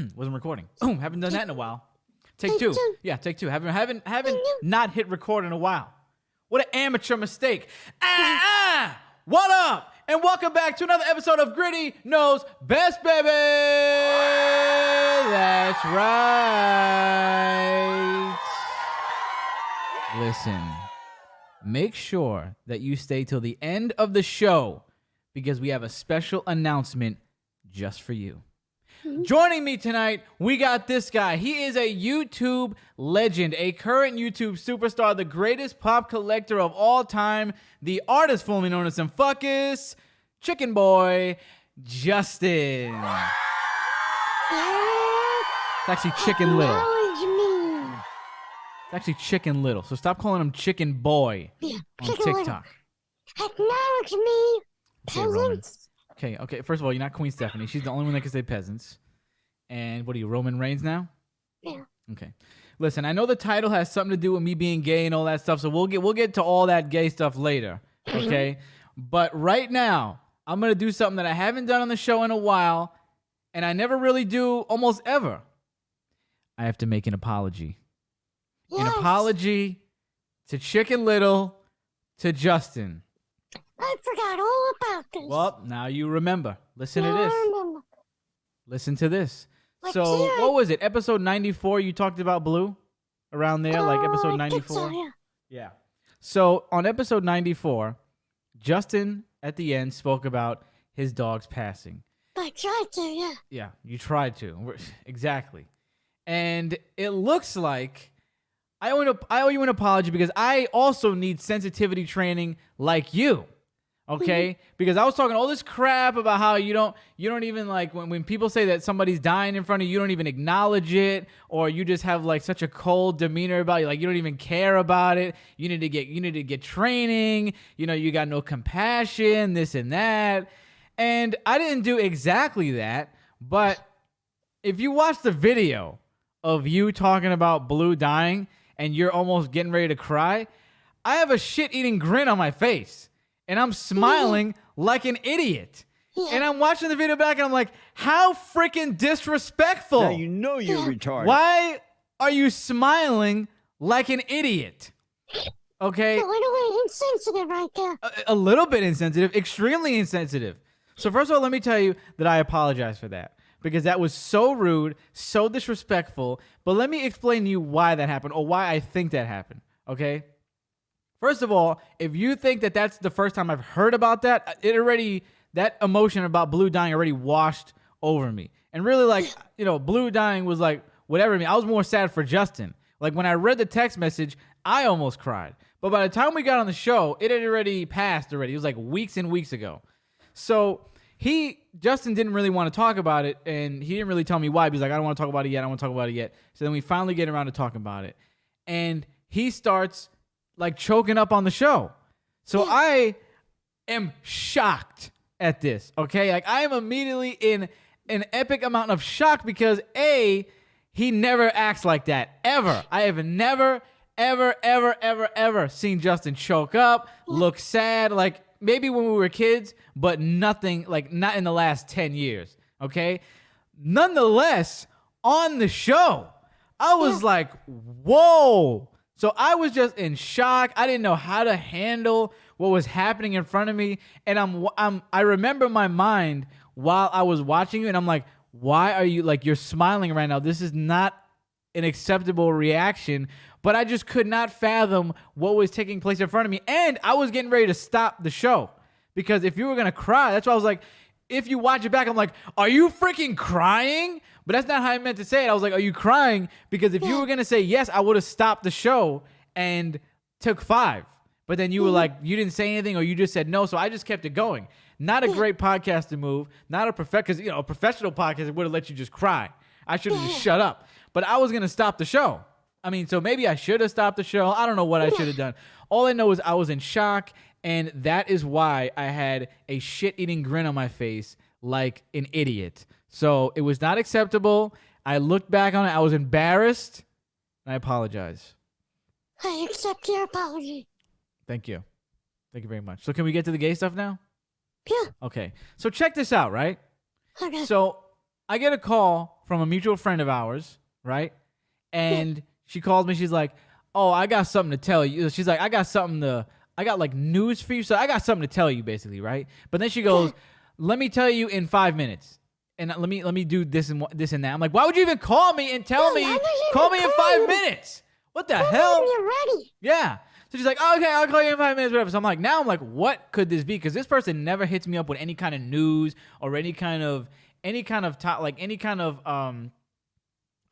Wasn't recording. Haven't done that in a while. Take two. Yeah, take two. Haven't not hit record in a while. What an amateur mistake. What up? And welcome back to another episode of Gritty Knows Best, baby. That's right. Listen, make sure that you stay till the end of the show because we have a special announcement just for you. Joining me tonight, we got this guy. He is a YouTube legend, a current YouTube superstar, the greatest pop collector of all time, the artist formerly known as Some Fuckus, Chicken Boy, Justin. It's actually Chicken Little. It's actually Chicken Little, so stop calling him Chicken Boy on TikTok. Acknowledge me, peasants. Okay. First of all, you're not Queen Stephanie. She's the only one that can say peasants. And what are you, Roman Reigns now? Yeah. Okay. Listen, I know the title has something to do with me being gay and all that stuff, so we'll get to all that gay stuff later. Okay? But right now, I'm gonna do something that I haven't done on the show in a while, and I never really do almost ever. I have to make an apology. Yes. An apology to Chicken Little, to Justin. I forgot all about this. Well, now you remember. Listen to Now this. I remember. Listen to this. Let's So, hear it. what was it? Episode 94, you talked about Blue? Around there, like episode I think 94? so, yeah. Yeah. So, on episode 94, Justin, at the end, spoke about his dog's passing. I tried to, yeah. Yeah, you tried to. Exactly. And it looks like I owe you an apology because I also need sensitivity training like you. Okay? Because I was talking all this crap about how you don't even like when people say that somebody's dying in front of you, you don't even acknowledge it, or you just have like such a cold demeanor about it, like you don't even care about it. You need to get training, you got no compassion, this and that. And I didn't do exactly that, but if you watch the video of you talking about Blue dying and you're almost getting ready to cry, I have a shit-eating grin on my face. And I'm smiling like an idiot. Yeah. And I'm watching the video back and I'm like, how freaking disrespectful. Now you know you're retarded. Why are you smiling like an idiot? Okay? A little insensitive right there. A little bit insensitive, extremely insensitive. So first of all, let me tell you that I apologize for that. Because that was so rude, so disrespectful. But let me explain to you why that happened or why I think that happened. Okay? First of all, if you think that that's the first time I've heard about that, that emotion about Blue dying already washed over me. And really, like, Blue dying was like, whatever. I was more sad for Justin. Like, when I read the text message, I almost cried. But by the time we got on the show, it had already passed already. It was like weeks and weeks ago. So Justin didn't really want to talk about it, and he didn't really tell me why. He's like, I don't want to talk about it yet. So then we finally get around to talking about it. And he starts like choking up on the show. So I am shocked at this, okay? Like I am immediately in an epic amount of shock because he never acts like that, ever. I have never, ever seen Justin choke up, look sad, like maybe when we were kids, but nothing, like not in the last 10 years, okay? Nonetheless, on the show, I was like, whoa. So I was just in shock. I didn't know how to handle what was happening in front of me. And I remember my mind while I was watching you, and I'm like, why are you, like, you're smiling right now? This is not an acceptable reaction. But I just could not fathom what was taking place in front of me. And I was getting ready to stop the show. Because if you were going to cry, that's why I was like, if you watch it back, I'm like, are you freaking crying? But that's not how I meant to say it. I was like, are you crying? Because if you were going to say yes, I would have stopped the show and took 5. But then you were like, you didn't say anything or you just said no. So I just kept it going. Not a great podcasting move. Not a because a professional podcast would have let you just cry. I should have just shut up. But I was going to stop the show. So maybe I should have stopped the show. I don't know what I should have done. All I know is I was in shock. And that is why I had a shit-eating grin on my face like an idiot. So it was not acceptable. I looked back on it. I was embarrassed. And I apologize. I accept your apology. Thank you. Thank you very much. So can we get to the gay stuff now? Yeah. Okay. So check this out, right? Okay. So I get a call from a mutual friend of ours, right? And she called me. She's like, "Oh, I got something to tell you." She's like, I got like news for you. So I got something to tell you, basically, right? But then she goes, "Let me tell you in 5 minutes, and let me do this and that." I'm like, "Why would you even call me and tell me? Call me in 5 minutes? What the hell?" You're ready. Yeah. So she's like, oh, "Okay, I'll call you in 5 minutes, whatever." So I'm like, what could this be? Because this person never hits me up with any kind of news or any kind of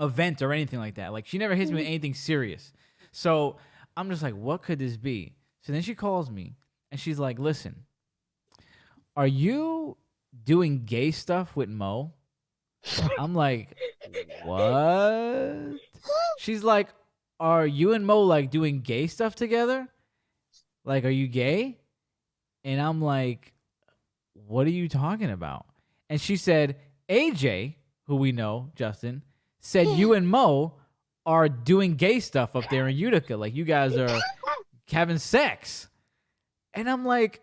event or anything like that. Like, she never hits me with anything serious. So I'm just like, what could this be? So then she calls me and she's like, "Listen, are you doing gay stuff with Mo?" I'm like, "What?" She's like, "Are you and Mo like doing gay stuff together? Like, are you gay?" And I'm like, "What are you talking about?" And she said, "AJ, who we know, Justin, said you and Mo are doing gay stuff up there in Utica. Like, you guys are having sex." And I'm like,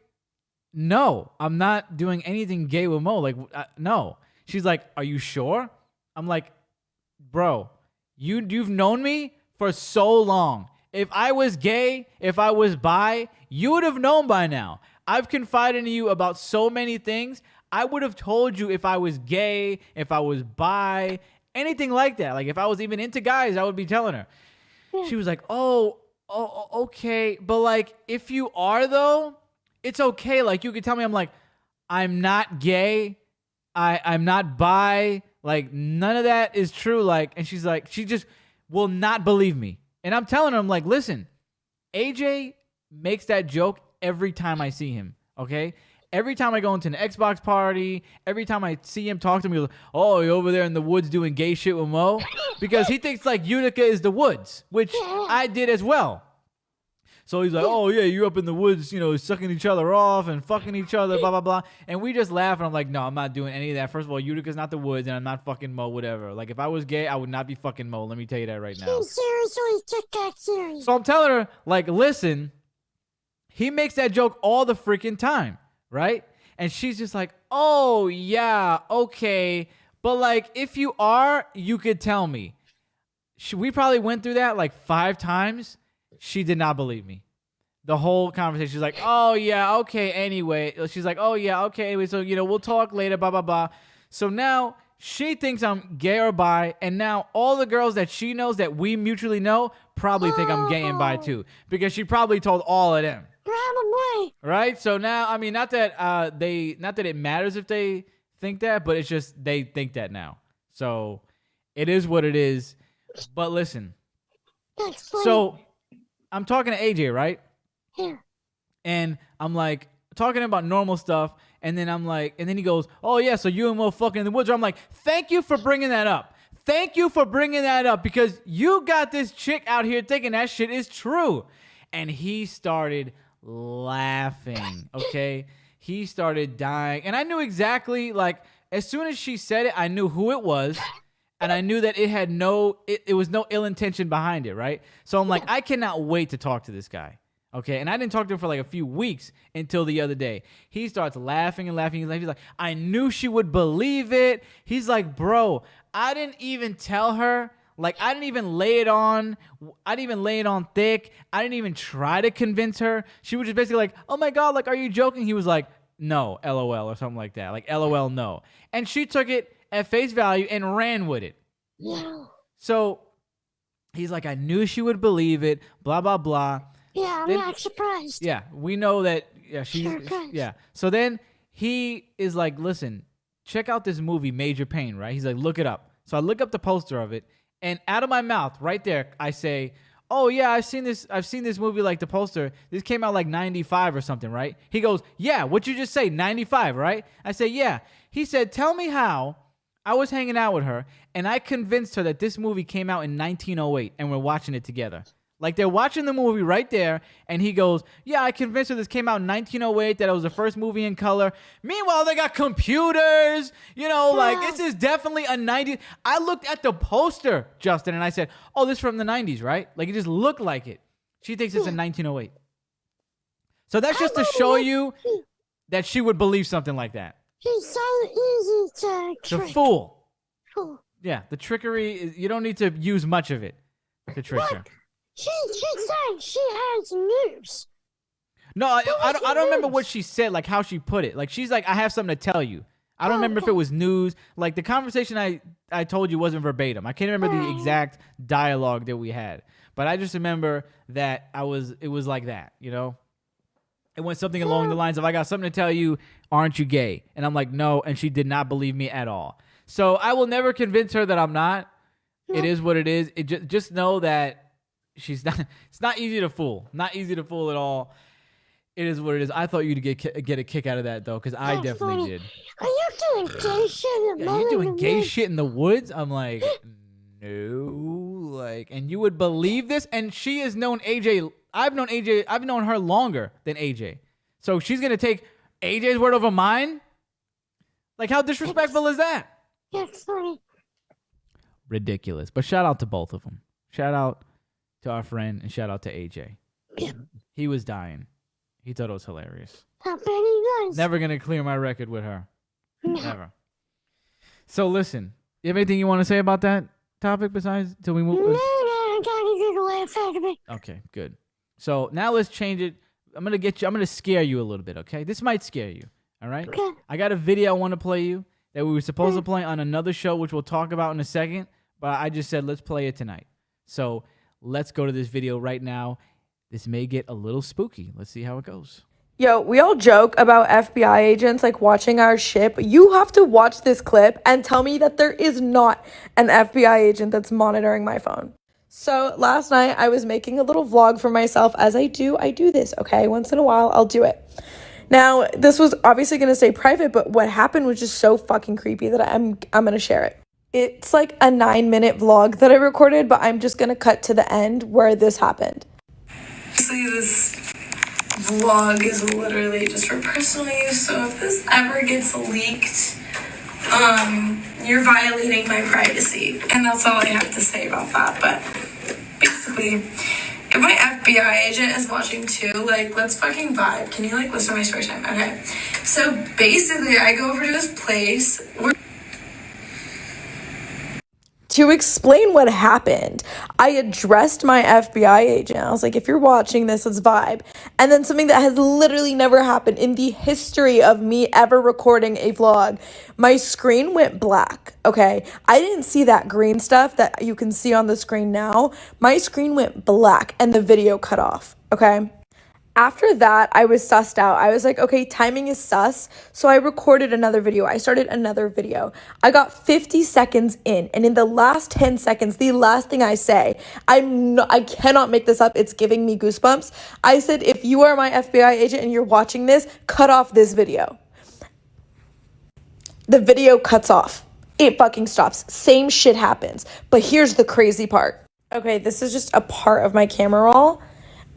"No, I'm not doing anything gay with Mo. Like, no." She's like, "Are you sure?" I'm like, "Bro, you've known me for so long. If I was gay, if I was bi, you would have known by now. I've confided in you about so many things. I would have told you if I was gay, if I was bi, anything like that. Like, if I was even into guys, I would be telling her." She was like, "Oh, okay. But like, if you are though, it's okay. Like, you could tell me." I'm like, "I'm not gay. I'm not bi. Like, none of that is true." Like, and she's like, she just will not believe me. And I'm telling her, I'm like, "Listen, AJ makes that joke every time I see him, okay? Every time I go into an Xbox party, every time I see him talk to me, he goes, 'Oh, you're over there in the woods doing gay shit with Mo?'" Because he thinks like Utica is the woods, which I did as well. So he's like, "Oh, yeah, you're up in the woods, sucking each other off and fucking each other, blah, blah, blah." And we just laugh, and I'm like, "No, I'm not doing any of that. First of all, Utica's not the woods, and I'm not fucking Mo, whatever. Like, if I was gay, I would not be fucking Mo. Let me tell you that right now." She seriously took that serious. So I'm telling her, like, "Listen, he makes that joke all the freaking time, right?" And she's just like, "Oh, yeah, okay. But, like, if you are, you could tell me." We probably went through that like 5 times. She did not believe me. The whole conversation, she's like, "Oh, yeah, okay, anyway." She's like, "Oh, yeah, okay, anyway, so, we'll talk later, blah, blah, blah." So now she thinks I'm gay or bi, and now all the girls that she knows that we mutually know probably think I'm gay and bi too, because she probably told all of them. Probably. Right? So now, I mean, not that it matters if they think that, but it's just they think that now. So it is what it is. But listen, Explain. so I'm talking to AJ, right? Yeah. And I'm like talking about normal stuff, and then I'm like, and then he goes, "Oh yeah, so you and Mo fucking in the woods." I'm like, "Thank you for bringing that up. Thank you for bringing that up, because you got this chick out here thinking that shit is true." And he started laughing, okay? He started dying. And I knew exactly, like, as soon as she said it, I knew who it was. And I knew that it was no ill intention behind it, right? So I'm like, I cannot wait to talk to this guy, okay? And I didn't talk to him for like a few weeks until the other day. He starts laughing and laughing. He's like, "I knew she would believe it." He's like, "Bro, I didn't even tell her. Like, I didn't even lay it on. I didn't even lay it on thick. I didn't even try to convince her. She was just basically like, 'Oh my God, like, are you joking?'" He was like, "No, LOL," or something like that. Like, LOL, no. And she took it at face value and ran with it. Yeah. So he's like, "I knew she would believe it, blah, blah, blah." Yeah, I'm Then- not surprised. Yeah, we know that. Yeah, Surprise. yeah. So then he is like, "Listen, check out this movie, Major Pain," right? He's like, "Look it up." So I look up the poster of it, and out of my mouth, right there, I say, "Oh yeah, I've seen this movie, like the poster. This came out like 95 or something, right?" He goes, "Yeah, what'd you just say? 95, right?" I say, "Yeah." He said, "Tell me how I was hanging out with her, and I convinced her that this movie came out in 1908, and we're watching it together." Like, they're watching the movie right there, and he goes, "Yeah, I convinced her this came out in 1908, that it was the first movie in color." Meanwhile, they got computers, like, this is definitely a 90s. I looked at the poster, Justin, and I said, "Oh, this is from the 90s, right?" Like, it just looked like it. She thinks it's in 1908. So that's just to show you that she would believe something like that. She's so easy to The trick. fool. Fool. Yeah, the trickery is, you don't need to use much of it to trick her. She said she has news. No, I don't remember what she said, like how she put it. Like she's like, I have something to tell you. I don't remember if it was news. Like the conversation I told you wasn't verbatim. I can't remember the exact dialogue that we had. But I just remember that it was like that, you know? It went something along the lines of, I got something to tell you, aren't you gay? And I'm like, no, and she did not believe me at all. So I will never convince her that I'm not. It is what it is. It just know that she's not, it's not easy to fool. Not easy to fool at all. It is what it is. I thought you'd get a kick out of that, though, because I definitely did. Are you doing gay shit in the You doing gay shit in the woods? I'm like, no. Like, and you would believe this? And she has known AJ. I've known her longer than AJ. So she's going to take AJ's word over mine? Like, how disrespectful is that? That's funny. Ridiculous. But shout out to both of them. Shout out to our friend and shout out to AJ. Yeah. He was dying. He thought it was hilarious. I bet he does. Never going to clear my record with her. No. Never. So listen, you have anything you want to say about that topic besides till we move? No, I gotta get away from me. Okay, good. So now let's change it. I'm gonna scare you a little bit, okay? This might scare you, all right? Okay. I got a video I want to play you that we were supposed to play on another show, which we'll talk about in a second, but I just said let's play it tonight. So let's go to this video right now. This may get a little spooky. Let's see how it goes. Yo, we all joke about FBI agents like watching our ship. You have to watch this clip and tell me that there is not an FBI agent that's monitoring my phone. So last night I was making a little vlog for myself. As I do this, okay? Once in a while, I'll do it. Now, this was obviously going to stay private, but what happened was just so fucking creepy that I'm going to share it. It's like a 9-minute vlog that I recorded, but I'm just going to cut to the end where this happened. This vlog is literally just for personal use, so if this ever gets leaked, you're violating my privacy, and that's all I have to say about that. But basically, if my FBI agent is watching too, like, let's fucking vibe. Can you, like, listen to my story time? Okay, so basically, I go over to his place. To explain what happened, I addressed my FBI agent. I was like, if you're watching this, let's vibe. And then something that has literally never happened in the history of me ever recording a vlog, my screen went black, okay? I didn't see that green stuff that you can see on the screen now. My screen went black and the video cut off, okay? After that, I was sussed out. I was like, okay, timing is sus. So I recorded another video. I started another video. I got 50 seconds in. And in the last 10 seconds, the last thing I say, I cannot make this up. It's giving me goosebumps. I said, if you are my FBI agent and you're watching this, cut off this video. The video cuts off. It fucking stops. Same shit happens. But here's the crazy part. Okay, this is just a part of my camera roll.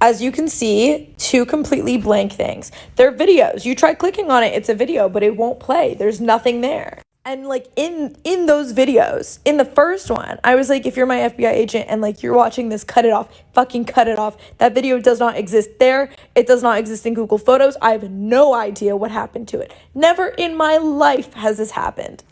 As you can see, two completely blank things. They're videos. You try clicking on it, it's a video, but it won't play. There's nothing there. And like in those videos, in the first one, I was like, if you're my FBI agent and like you're watching this, cut it off. Fucking cut it off. That video does not exist there. It does not exist in Google Photos. I have no idea what happened to it. Never in my life has this happened.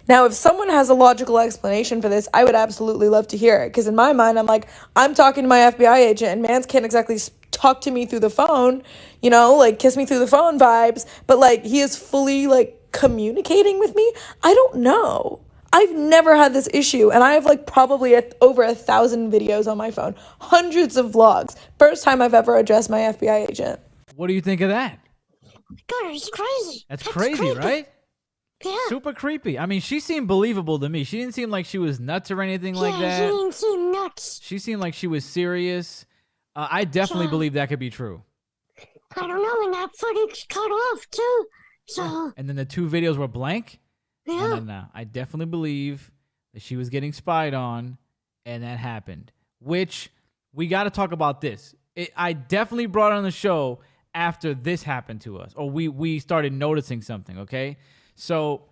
Now, if someone has a logical explanation for this, I would absolutely love to hear it. Because in my mind, I'm like, I'm talking to my FBI agent and mans can't exactly talk to me through the phone, you know, like kiss me through the phone vibes. But like he is fully like communicating with me. I don't know. I've never had this issue. And I have like probably over 1,000 videos on my phone, hundreds of vlogs. First time I've ever addressed my FBI agent. What do you think of that? God, it's crazy. That's crazy, creepy. right? Yeah. Super creepy. I mean, she seemed believable to me. She didn't seem like she was nuts or anything like She that. didn't seem nuts. She seemed like she was serious. I definitely believe that could be true. I don't know, and that footage cut off too. So And then the two videos were blank. yeah. No. I definitely believe that she was getting spied on, and that happened. Which we got to talk about this. I definitely brought it on the show after this happened to us, or we started noticing something. Okay. So,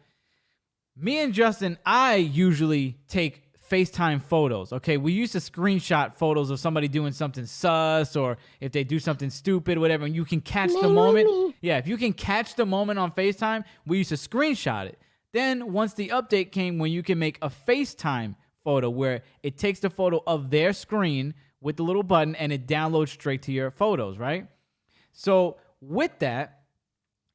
me and Justin, I usually take FaceTime photos, okay? We used to screenshot photos of somebody doing something sus or if they do something stupid, whatever, and you can catch the moment. Yeah, if you can catch the moment on FaceTime, we used to screenshot it. Then once the update came when you can make a FaceTime photo where it takes the photo of their screen with the little button and it downloads straight to your photos, right? So with that,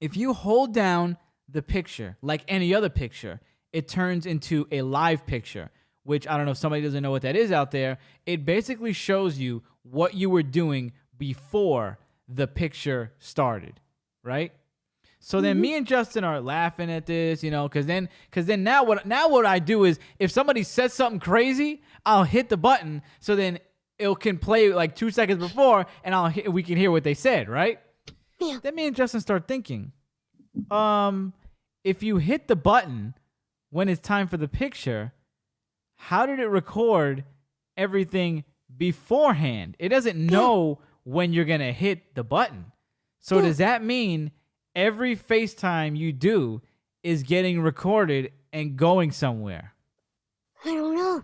if you hold down the picture like any other picture, it turns into a live picture, which I don't know if somebody doesn't know what that is out there. It basically shows you what you were doing before the picture started, right? So then me and Justin are laughing at this, because then now what I do is if somebody says something crazy, I'll hit the button so then it can play like 2 seconds before and we can hear what they said, right? Yeah. Then me and Justin start thinking, if you hit the button when it's time for the picture, how did it record everything beforehand? It doesn't know when you're going to hit the button. So does that mean every FaceTime you do is getting recorded and going somewhere? I don't know.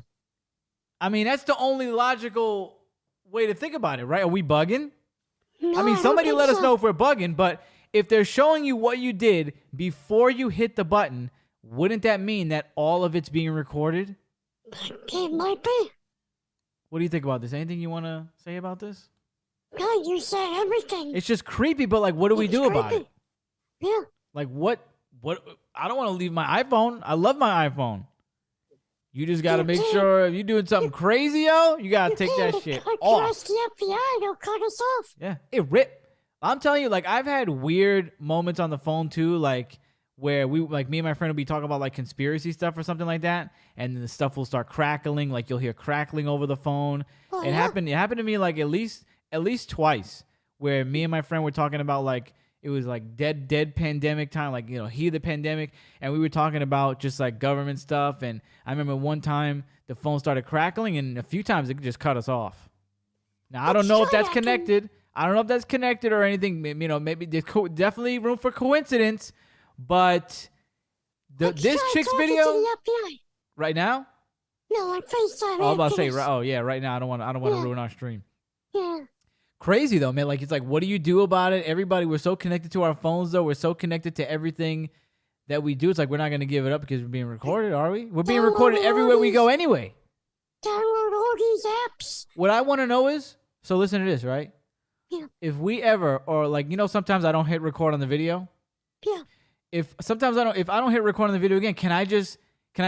I mean, that's the only logical way to think about it, right? Are we bugging? No, I mean, don't somebody think let us so. know if we're bugging, but if they're showing you what you did before you hit the button, wouldn't that mean that all of it's being recorded? It might be. What do you think about this? Anything you want to say about this? No, you said everything. It's just creepy, but like, what do we It's do about it? creepy. Yeah. Like, what? I don't want to leave my iPhone. I love my iPhone. You just got to make sure if you're doing something crazy, yo, you got to take that shit off. Trust the FBI. They'll cut us off. Yeah, it ripped. I'm telling you, like, I've had weird moments on the phone too, like where me and my friend will be talking about like conspiracy stuff or something like that, and the stuff will start crackling, like you'll hear crackling over the phone. Oh, It yeah? happened to me like at least twice, where me and my friend were talking about like it was like dead pandemic time, like heat of the pandemic, and we were talking about just like government stuff. And I remember one time the phone started crackling, and a few times it just cut us off. Now I don't know if that's connected. I don't know if that's connected or anything. Maybe there's definitely room for coincidence, but this chick's video To the FBI. right now. No, on FaceTime. Oh, I'm about to say, after right now. I don't want to Yeah. ruin our stream. this. Yeah. Crazy though, man. Like it's like, what do you do about it? Everybody, we're so connected to our phones though. We're so connected to everything that we do. It's like we're not gonna give it up because we're being recorded, are we? We're being recorded everywhere we go anyway. Download all these apps. What I want to know is, so listen to this, right? Yeah. If we ever, or like sometimes I don't hit record on the video. Yeah. If I don't hit record on the video again, can I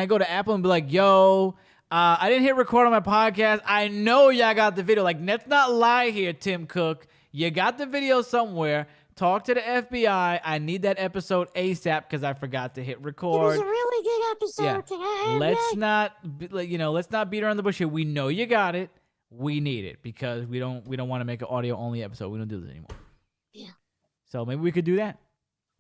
go to Apple and be like, yo, I didn't hit record on my podcast. I know y'all got the video. Like, let's not lie here, Tim Cook. You got the video somewhere. Talk to the FBI. I need that episode ASAP because I forgot to hit It was record. a really good episode. Yeah. Can I have Let's that? let's not beat around the bush here. We know you got it. We need it because we don't want to make an audio only episode. We don't do this anymore. Yeah. So maybe we could do that.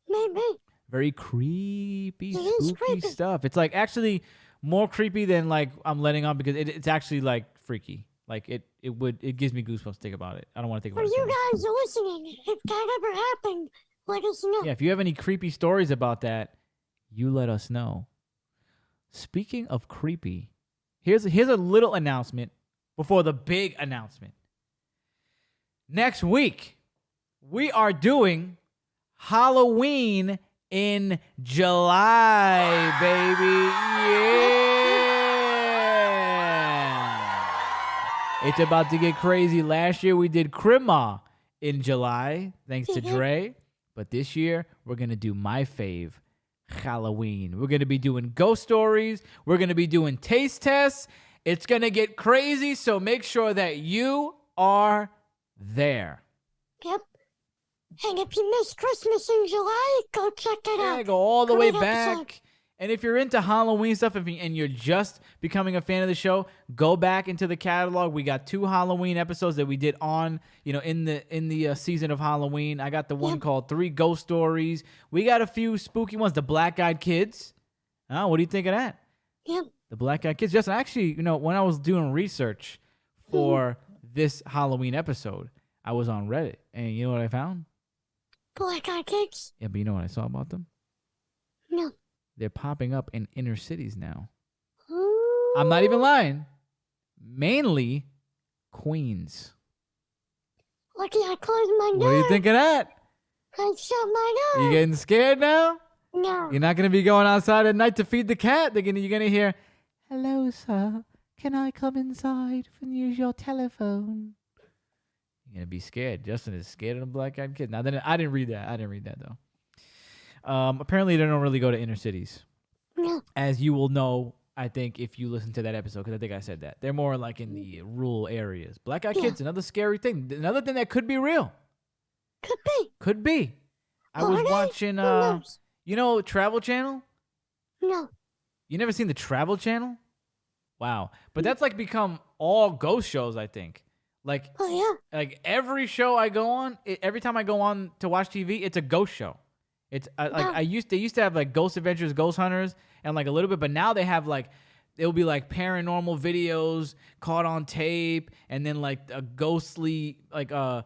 Maybe. Very creepy, It is spooky creepy. stuff. It's like actually more creepy than like I'm letting on because it's actually like freaky. Like it gives me goosebumps to think about it. I don't want to think For about it. you too much. guys listening, if that ever happened, let us know. Yeah, if you have any creepy stories about that, you let us know. Speaking of creepy, here's a little announcement before the big announcement. Next week, we are doing Halloween in July, baby. Yeah. It's about to get crazy. Last year we did Crima in July, thanks to Dre. But this year we're going to do my fave, Halloween. We're going to be doing ghost stories. We're going to be doing taste tests. It's going to get crazy, so make sure that you are there. Yep. And if you missed Christmas in July, go check it out. Yeah, go all the way Great back. episode. And if you're into Halloween stuff and you're just becoming a fan of the show, go back into the catalog. We got 2 Halloween episodes that we did on, in the season of Halloween. I got the one called 3 Ghost Stories. We got a few spooky ones. The Black Eyed Kids. Oh, what do you think of that? Yep. The Black Eyed Kids. Justin, actually, when I was doing research for this Halloween episode, I was on Reddit. And you know what I found? Black Eyed Kids? Yeah, but you know what I saw about them? No. They're popping up in inner cities now. Ooh. I'm not even lying. Mainly Queens. Lucky I closed my door. What do you think of that? I shut my door. You getting scared now? No. You're not gonna be going outside at night to feed the cat. You're gonna hear, "Hello, sir. Can I come inside and use your telephone?" You're gonna be scared. Justin is scared of the black-eyed kid. Now, then I didn't read that. I didn't read that though. Apparently, they don't really go to inner cities, No. as you will know. I think if you listen to that episode, because I think I said that they're more like in the rural areas. Black-eyed kids, another scary thing. Another thing that could be real. Could be. Could be. I Are was they? watching. Who knows? You know, Travel Channel. No. You never seen the Travel Channel? Wow. But that's like become all ghost shows, I think. Like Oh, yeah. every show I go on, every time I go on to watch TV, it's a ghost show. It's like they used to have like Ghost Adventures, Ghost Hunters, and like a little bit, but now they have like it'll be like paranormal videos caught on tape, and then like a ghostly like oh,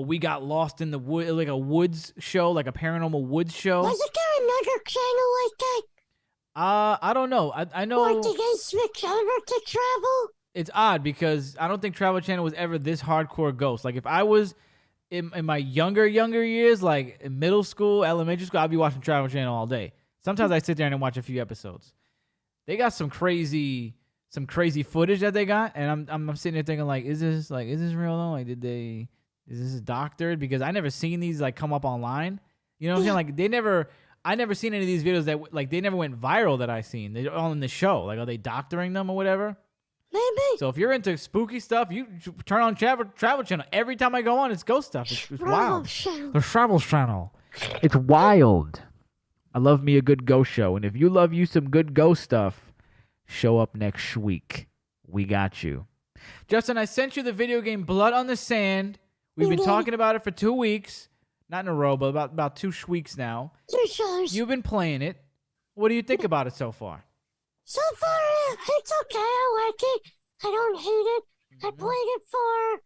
we got lost in the wood, like a woods show, like a paranormal woods show. Wasn't there another channel like that? I don't know. I know. Or did they switch over to travel? It's odd because I don't think Travel Channel was ever this hardcore ghost. Like if I was in my younger years, like in middle school, elementary school, I'd be watching Travel Channel all day. Sometimes I sit there and watch a few episodes. They got some crazy footage that they got, and I'm sitting there thinking like, is this real though? Like, is this doctored? Because I never seen these like come up online. You know what I'm saying? Like I never seen any of these videos that like they never went viral that I seen. They're all in the show. Like, are they doctoring them or whatever? Maybe. So if you're into spooky stuff, you turn on Travel Channel. Every time I go on, it's ghost stuff. It's wild. The Travel Channel. It's wild. I love me a good ghost show. And if you love you some good ghost stuff, show up next week. We got you. Justin, I sent you the video game Blood on the Sand. We've been talking about it for 2 weeks. Not in a row, but about 2 weeks now. 2 shows. You've been playing it. What do you think about it so far? So far, it's okay. I like it. I don't hate it. I played it for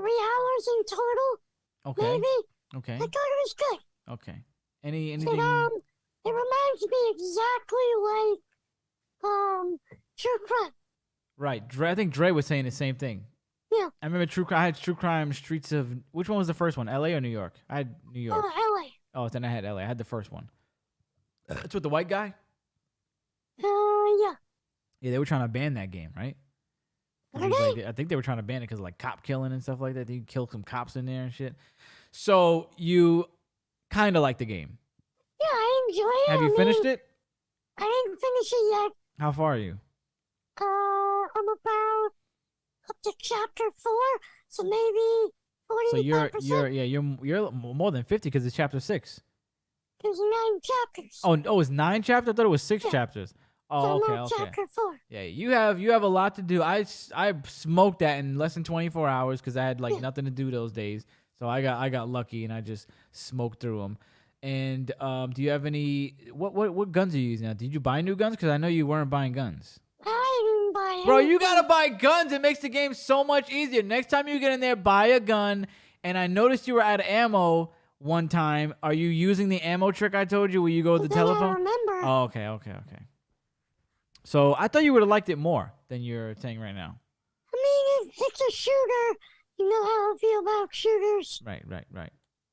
3 hours in total. Okay. Maybe. Okay. I thought it was good. Okay. Anything? It reminds me exactly like True Crime. Right. I think Dre was saying the same thing. Yeah. I remember I had True Crime Streets of... Which one was the first one? LA or New York? I had New York. Oh, LA. Oh, then I had LA. I had the first one. It's with the white guy? Yeah. Yeah, they were trying to ban that game, right? I think they were trying to ban it because of like cop killing and stuff like that. They killed some cops in there and shit. So you kind of like the game. Yeah, I enjoy it. Have you finished it? I didn't finish it yet. How far are you? I'm about up to chapter 4, so maybe 45%. So you're more than 50 because it's chapter 6. There's 9 chapters. Oh, it's 9 chapters? I thought it was 6 chapters. Oh, So okay, I'm on okay. chapter 4. Yeah, you have a lot to do. I smoked that in less than 24 hours because I had like nothing to do those days. So I got lucky and I just smoked through them. And do you have any what guns are you using now? Did you buy new guns? Because I know you weren't buying guns. I didn't buy it. Bro, you gotta buy guns. It makes the game so much easier. Next time you get in there, buy a gun. And I noticed you were out of ammo one time. Are you using the ammo trick I told you where you go with the I telephone? remember. Oh, okay. So I thought you would have liked it more than you're saying right now. I mean, it's a shooter. You know how I feel about shooters. Right.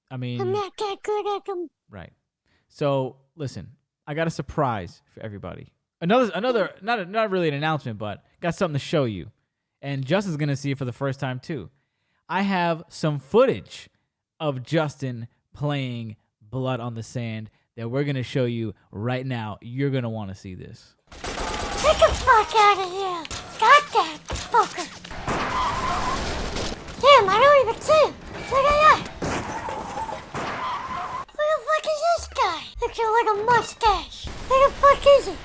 I mean, I'm not that good at them. right. So listen, I got a surprise for everybody. Another, not really an announcement, but got something to show you. And Justin's gonna see it for the first time too. I have some footage of Justin playing Blood on the Sand that we're gonna show you right now. You're gonna want to see this. Get the fuck out of here. Got that fucker. Damn, I don't even see him. Look at that. Who the fuck is this guy? Looks like a mustache. Who the fuck is he?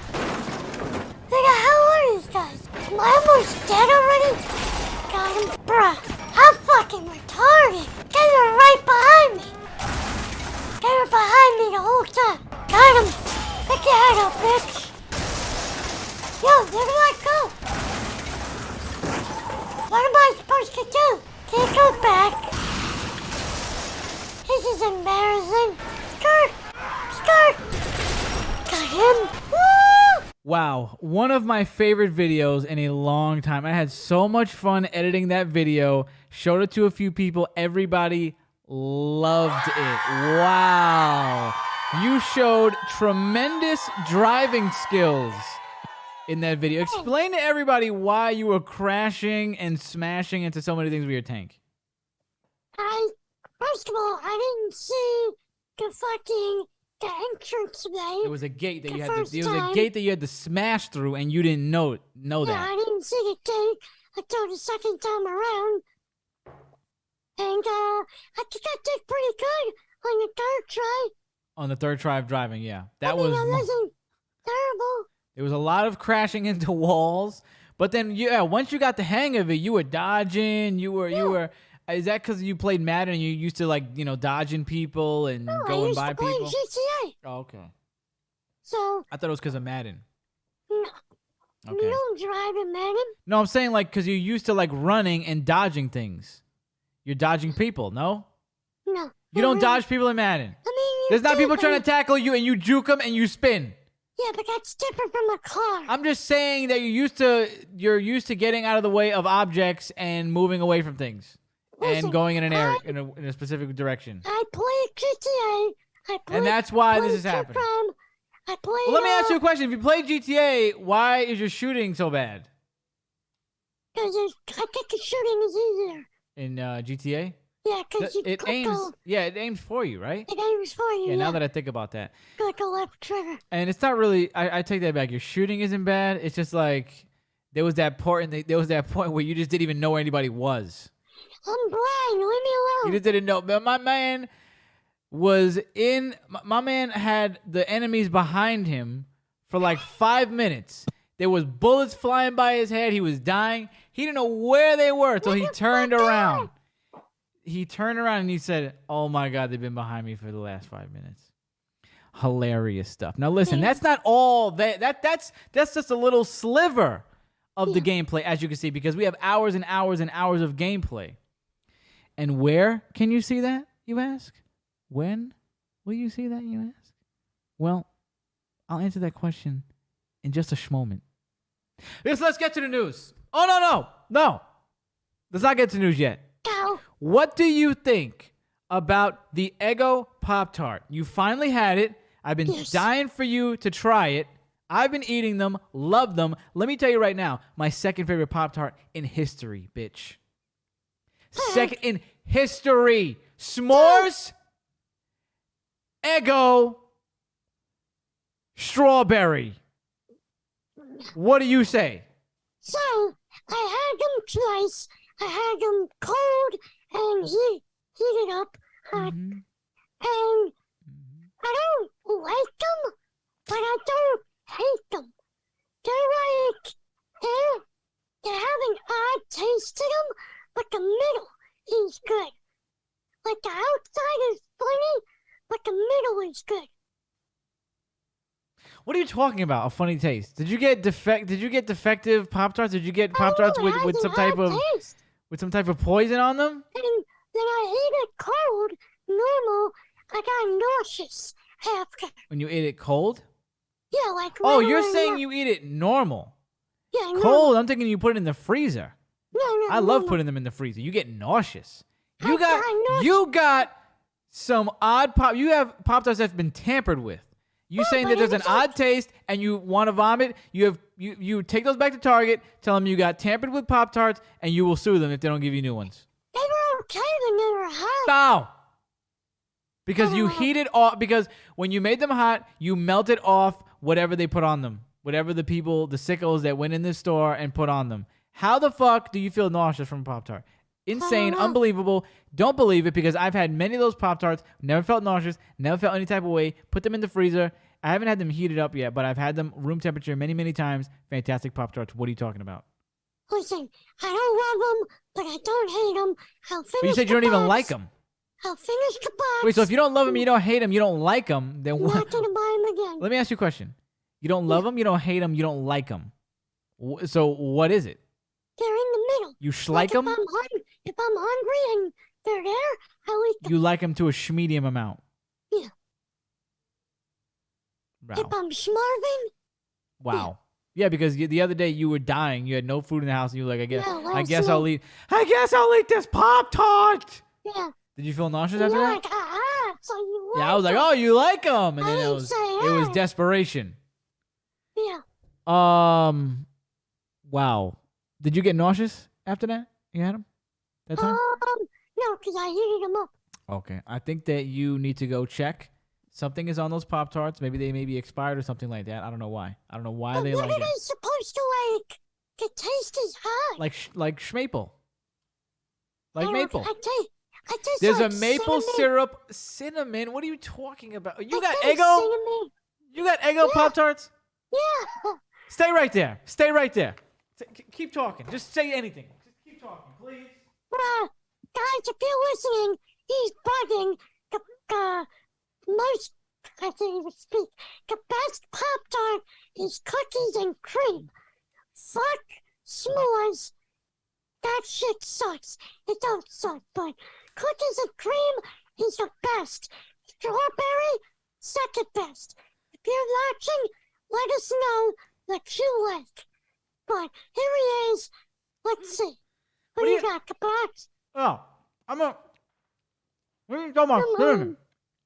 Look at how are these guys? Am I almost dead already? Got him, bruh. I'm fucking retarded. They were right behind me. They were behind me the whole time. Got him. Pick your head up, bitch. Yo, where do I go? What am I supposed to do? Can't go back. This is embarrassing. Skirt. Got him. Woo! Wow, one of my favorite videos in a long time. I had so much fun editing that video. Showed it to a few people. Everybody loved it. Wow. You showed tremendous driving skills in that video. Explain to everybody why you were crashing and smashing into so many things with your tank. First of all, I didn't see the entrance way. It was a gate that you had. First It was a time. gate that you had to smash through, and you didn't know Yeah, that. I didn't see the gate until the second time around. And I think I did pretty good on the third try. On the third try of driving, yeah, I that mean, was. it wasn't terrible. There was a lot of crashing into walls, but then once you got the hang of it, you were dodging. You were. Is that because you played Madden and you used to dodging people and No, I going used by to play people? GTA. Oh, okay. So, I thought it was because of Madden. no, Okay. you don't drive in Madden. No, I'm saying because you used to running and dodging things. You're dodging people, no? No. You don't dodge people in Madden. I mean, There's not people trying to tackle you and you juke them and you spin. Yeah, but that's different from a car. I'm just saying that you're used to getting out of the way of objects and moving away from things Listen, and going in an area in a specific direction. I play GTA. And that's why this is happening. I play. Well, let me ask you a question. If you play GTA, why is your shooting so bad Because I think the shooting is easier. in GTA? Yeah, because you It click aims. Yeah, it aims for you, right? it aims for you. Yeah. Now that I think about that, click a left trigger. and it's not really. I take that back. Your shooting isn't bad. It's just there was that point. There was that point where you just didn't even know where anybody was. I'm blind. Leave me You alone. just didn't know. But my man was in. My man had the enemies behind him for 5 minutes. There was bullets flying by his head. He was dying. He didn't know where they were until he turned around. He turned around and he said, "Oh my God, they've been behind me for the last 5 minutes." Hilarious stuff. Now listen, that's not all. That's just a little sliver of the gameplay, as you can see, because we have hours and hours and hours of gameplay. And where can you see that, you ask? When will you see that, you ask? Well, I'll answer that question in just a moment. Let's get to the news. Oh, no. Let's not get to news yet. Go. What do you think about the Eggo Pop-Tart? You finally had it. I've been dying for you to try it. I've been eating them, love them. Let me tell you right now, my second favorite Pop-Tart in history, bitch. Second in history. S'mores, Eggo, strawberry. What do you say? So, I had them twice. I had them cold and heated up hot. And I don't like them, but I don't hate them. They're they have an odd taste to them, but the middle is good. Like the outside is funny, but the middle is good. What are you talking about? A funny taste? Did you get defective Pop-Tarts? Did you get Pop-Tarts Oh, it with has some an type odd of taste. with some type of poison on them? And then I ate it cold, normal. I got nauseous after. When you ate it cold? Yeah, like. Oh, regular you're saying nau- you eat it normal. Yeah, normal. Cold? I'm thinking you put it in the freezer. No, I love normal. putting them in the freezer. You get nauseous. I got nauseous. You got some odd pop. You have Pop-Tarts that's been tampered with. You saying that but there's it an was like- odd taste and you want to vomit? You take those back to Target, tell them you got tampered with Pop-Tarts, and you will sue them if they don't give you new ones. They were okay when they were hot. No. Because you heated off. Because when you made them hot, you melted off whatever they put on them. Whatever the sickos that went in the store and put on them. How the fuck do you feel nauseous from Pop-Tart? Insane, know. unbelievable. Don't believe it because I've had many of those Pop-Tarts. Never felt nauseous. Never felt any type of way. Put them in the freezer. I haven't had them heated up yet, but I've had them room temperature many, many times. Fantastic Pop-Tarts. What are you talking about? Listen, I don't love them, but I don't hate them. I'll finish But you said you don't even like them. I'll finish the box. Wait, so if you don't love them, you don't hate them, you don't like them, then I'm what? not gonna buy them again. Let me ask you a question. You don't love them, you don't hate them, you don't like them. So what is it? They're in the middle. You Like like them? if I'm hungry and they're there, I'll eat them. You like them to a medium amount. Yeah. Wow. If I'm starving, Wow. Yeah, because the other day you were dying. You had no food in the house, and you were like, Yeah, I last guess night. I'll eat. I guess I'll eat this Pop-Tart. yeah. Did you feel nauseous You're after that? like, so you Yeah, I was like, oh, you like them, and I then it didn't was say hey. desperation. Yeah. Wow. Did you get nauseous after that? You had them that time? No, because I heated them up. Okay. I think that you need to go check. Something is on those Pop-Tarts. Maybe they may be expired or something like that. I don't know why. I don't know why But they what like are it. they supposed to like? The taste is hot. Like Schmaple. Like I don't- maple. I taste There's like a maple cinnamon. syrup cinnamon. What are you talking about? You I got taste Eggo? cinnamon. You got Eggo Yeah. Pop-Tarts? Yeah. Stay right there. Stay right there. Keep talking. Just say anything. Just keep talking, please. Guys, if you're listening, he's bugging. The most, I can't even speak. The best Pop-Tart is cookies and cream. Fuck s'mores. That shit sucks. It don't suck, but cookies and cream is the best. Strawberry, second best. If you're watching, let us know what you like. But here he is. Let's see. What do you got, the box? Oh, what are you talking about cinnamon?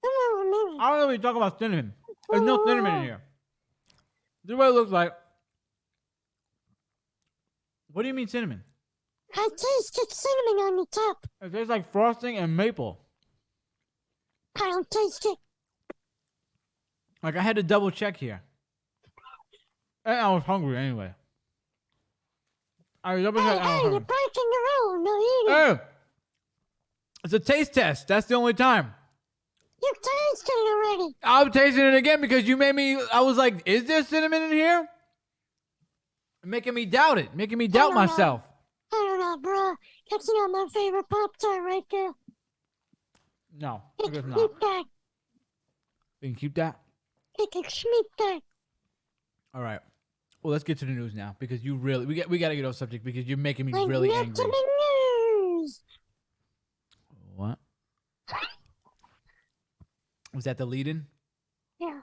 I don't know what you're talking about cinnamon. There's no cinnamon in here. This is what it looks like. What do you mean cinnamon? I tasted cinnamon on the top. It tastes like frosting and maple. I don't taste it. Like I had to double check here. And I was hungry anyway. I double checked. Hey, you're breaking the rule. No eating. Hey, it's a taste test. That's the only time. You tasted it already. I'm tasting it again because you made me. I was like, is there cinnamon in here? Making me doubt it. Making me doubt don't know. myself. I don't know, bro. That's not my favorite Pop-Tart right there. No, You I guess can not. keep that. We can keep that. You can sneak that. All right. Well, let's get to the news now because you really we got to get off subject because you're making me Like, really get angry. to the news. What? Was that the lead-in? Yeah.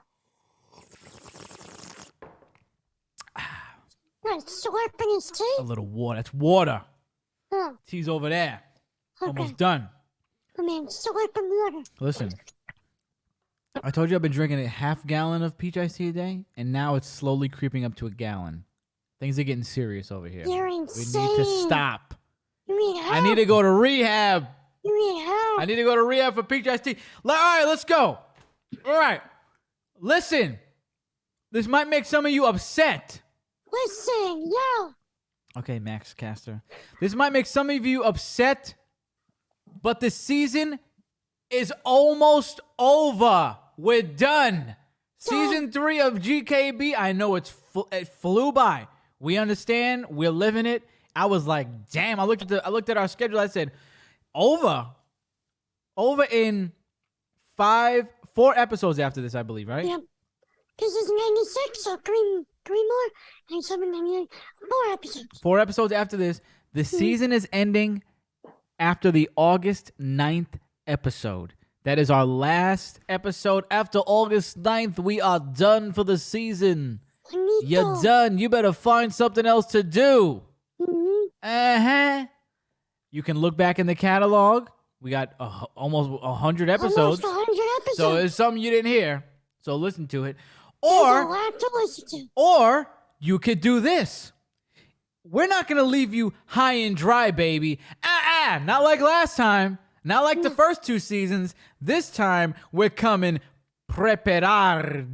What, slurping his A teeth? little water. That's water. Oh, Tea's over there. okay. Almost done. I mean, slurping water. Listen. I told you I've been drinking a half gallon of peach iced tea a day, and now it's slowly creeping up to a gallon. Things are getting serious over here. You're We insane. need to stop. You need help. I need to go to rehab. You need help. I need to go to rehab for peach iced tea. All right, let's go. All right. Listen. This might make some of you upset. Listen, yo. Okay, Max Caster. This might make some of you upset, but the season is almost over. We're done. Season 3 of GKB. I know it flew by. We understand. We're living it. I was like, damn. I looked at our schedule. I said, over in 4 episodes after this, I believe, right? Yep. This is 96, so three more. 97, 98. 4 episodes. 4 episodes after this. The season is ending after the August 9th episode. That is our last episode. After August 9th, we are done for the season. You're done. You better find something else to do. Mm-hmm. Uh-huh. You can look back in the catalog. We got almost 100 episodes. Almost 100 episodes. So it's something you didn't hear. So listen to it. There's a Or lot to listen to. Or you could do this. We're not going to leave you high and dry, baby. Not like last time. Not like the first 2 seasons. This time, we're coming prepared.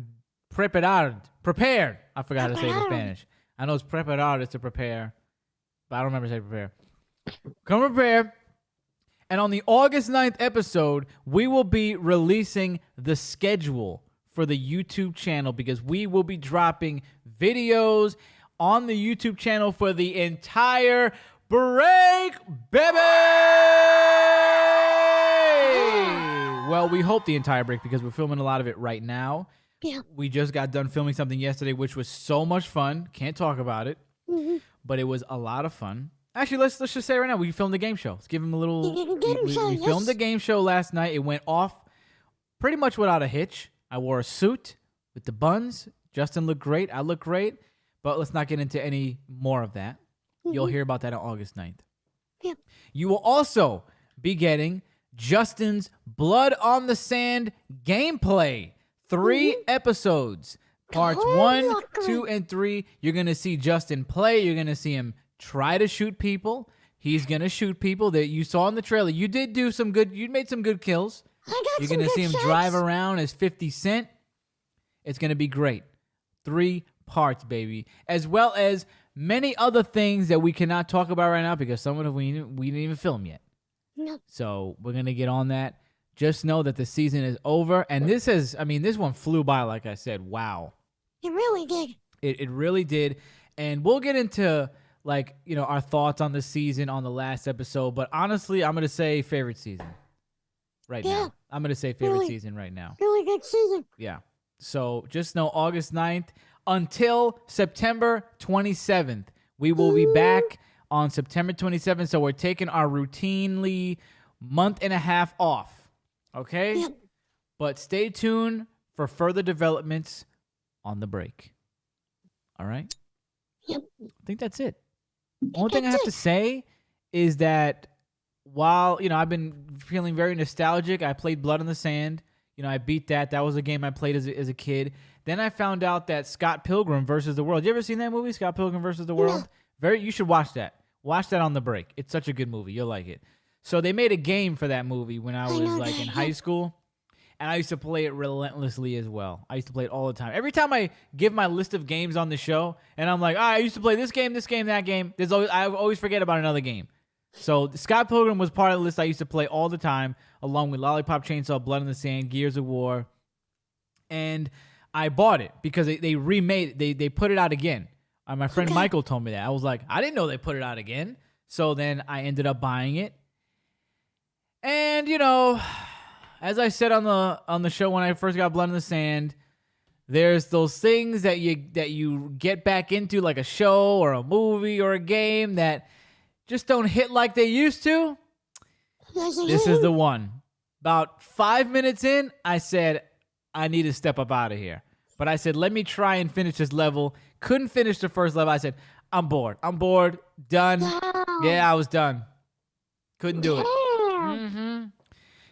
Prepared. I forgot how to say it in Spanish. I know it's preparar is to prepare, but I don't remember saying prepare. Come prepared. And on the August 9th episode, we will be releasing the schedule for the YouTube channel because we will be dropping videos on the YouTube channel for the entire break, baby! Well, we hope the entire break because we're filming a lot of it right now. Yeah. We just got done filming something yesterday, which was so much fun. Can't talk about it, but it was a lot of fun. Actually, let's just say right now, we filmed a game show. Let's give him a little... We filmed a game show last night. It went off pretty much without a hitch. I wore a suit with the buns. Justin looked great. I looked great. But let's not get into any more of that. You'll hear about that on August 9th. Yep. You will also be getting Justin's Blood on the Sand gameplay. 3 episodes. Parts 1, 2, and 3. You're going to see Justin play. You're going to see him try to shoot people. He's going to shoot people that you saw in the trailer. You did do some good. You made some good kills. You're going to see him drive around as 50 Cent. It's going to be great. 3 parts, baby. As well as many other things that we cannot talk about right now because some of them we didn't even film yet. No. So we're going to get on that. Just know that the season is over. And this one flew by, like I said. Wow. It really did. It really did. And we'll get into, our thoughts on the season on the last episode. But honestly, I'm going to say favorite season right now. I'm going to say favorite season right now. Really good season. Yeah. So just know August 9th until September 27th. We will be back on September 27th. So we're taking our routinely month and a half off. Okay? Yep. But stay tuned for further developments on the break. All right? Yep. I think that's it. Only thing I have to say is that while, I've been feeling very nostalgic, I played Blood on the Sand. I beat that. That was a game I played as a kid. Then I found out that Scott Pilgrim versus the World. You ever seen that movie, Scott Pilgrim versus the World? You should watch that. Watch that on the break. It's such a good movie. You'll like it. So they made a game for that movie when I was in high school. And I used to play it relentlessly as well. I used to play it all the time. Every time I give my list of games on the show, and I'm like, I used to play this game, that game. I always forget about another game. So Scott Pilgrim was part of the list I used to play all the time, along with Lollipop Chainsaw, Blood on the Sand, Gears of War. And I bought it because they remade it. They put it out again. My friend Michael told me that. I was like, I didn't know they put it out again. So then I ended up buying it. And, as I said on the show when I first got Blood on the Sand, there's those things that you get back into, like a show or a movie or a game that just don't hit like they used to. This is the one. About 5 minutes in, I said, I need to step up out of here. But I said, let me try and finish this level. Couldn't finish the first level. I said, I'm bored. Done. Yeah, I was done. Couldn't do it.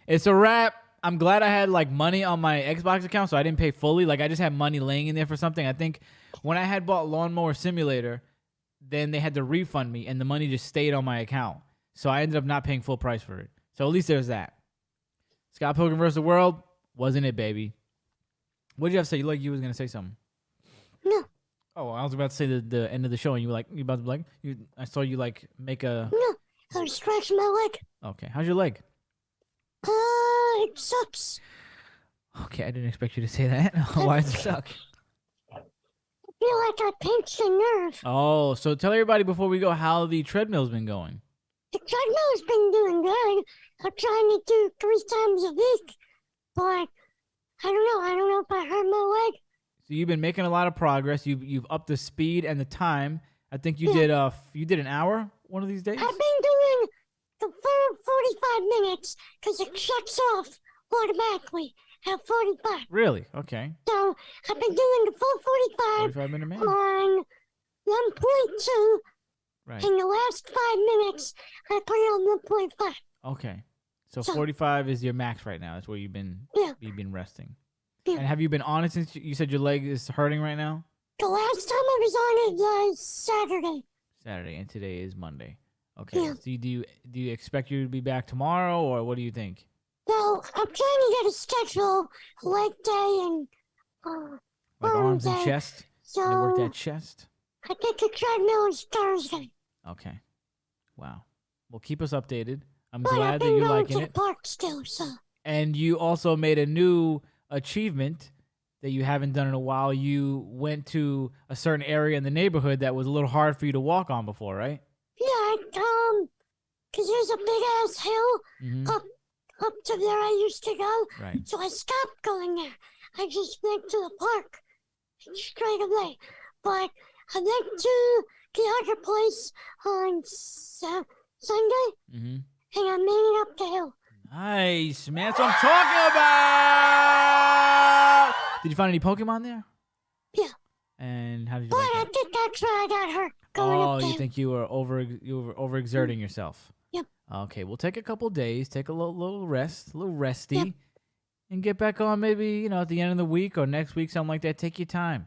It's a wrap. I'm glad I had money on my Xbox account, so I didn't pay fully. I just had money laying in there for something. I think when I had bought Lawnmower Simulator, then they had to refund me, and the money just stayed on my account. So I ended up not paying full price for it. So at least there's that. Scott Pilgrim vs. the World, wasn't it, baby? What did you have to say? You was going to say something. No. Oh, I was about to say the end of the show, and you were you about to I saw you make a... No, I was scratching my leg. Okay, how's your leg? It sucks. Okay, I didn't expect you to say that. Why does it suck? I feel like I pinched a nerve. Oh, so tell everybody before we go how the treadmill's been going. The treadmill's been doing good. I'm trying to do 3 times a week, but I don't know if I hurt my leg. So you've been making a lot of progress. You've upped the speed and the time. I think you did an hour one of these days. I've been doing the full 45 minutes because it shuts off automatically at 45. Really? Okay. So I've been doing the full 45 minute man. On 1.2. Right. In the last 5 minutes, I put it on 1.5. Okay. So 45 is your max right now. That's where you've been resting. Yeah. And have you been on it since you said your leg is hurting right now? The last time I was on it was Saturday. Saturday, and today is Monday. Okay. Yeah. So do you expect you to be back tomorrow, or what do you think? So I'm trying to get a schedule, leg day and arms day. and chest? So You work that chest? I think the treadmill is Thursday. Okay. Wow. Well, keep us updated. I'm But I've glad that been you're going liking to it. the park still, so. And you also made a new achievement that you haven't done in a while. You went to a certain area in the neighborhood that was a little hard for you to walk on before, right? Yeah, because there's a big-ass hill up to where I used to go. Right. So I stopped going there. I just went to the park straight away. But I went to the other place on Sunday, and I made it up the hill. Nice, man. That's what I'm talking about. Did you find any Pokemon there? Yeah. And how did you But like I that? think that's where I got hurt. Going up Oh, there. you think you were overexerting yourself? Yep. Okay, we'll take a couple days, take a little rest, a little resty, and get back on maybe, at the end of the week or next week, something like that. Take your time.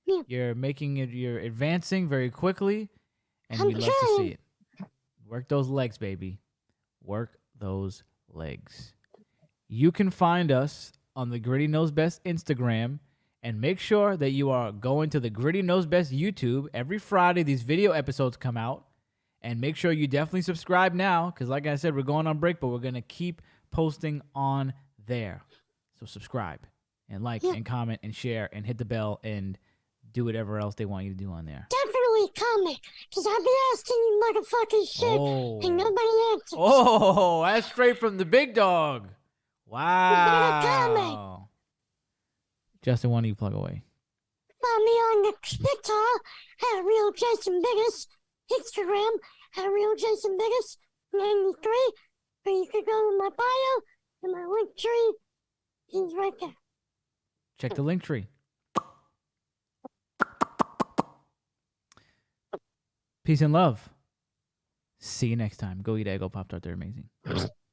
Yeah. You're advancing very quickly, and we I'm love to see trying. it. Work those legs, baby. Work those legs. You can find us on the Gritty Knows Best Instagram, and make sure that you are going to the Gritty Knows Best YouTube. Every Friday, these video episodes come out. And make sure you definitely subscribe now, because like I said, we're going on break, but we're going to keep posting on there. So subscribe and like and comment and share and hit the bell and do whatever else they want you to do on there. Definitely comment, because I've been asking you motherfucking shit, and nobody answers. Oh, that's straight from the big dog. Wow. Justin, why don't you plug away? Follow me on the TikTok at Real Jason Biggest, Instagram at Real Jason Biggest 93, or you could go to my bio and my link tree is right there. Check the link tree. Peace and love. See you next time. Go eat Eggo Pop-Tart. They're amazing.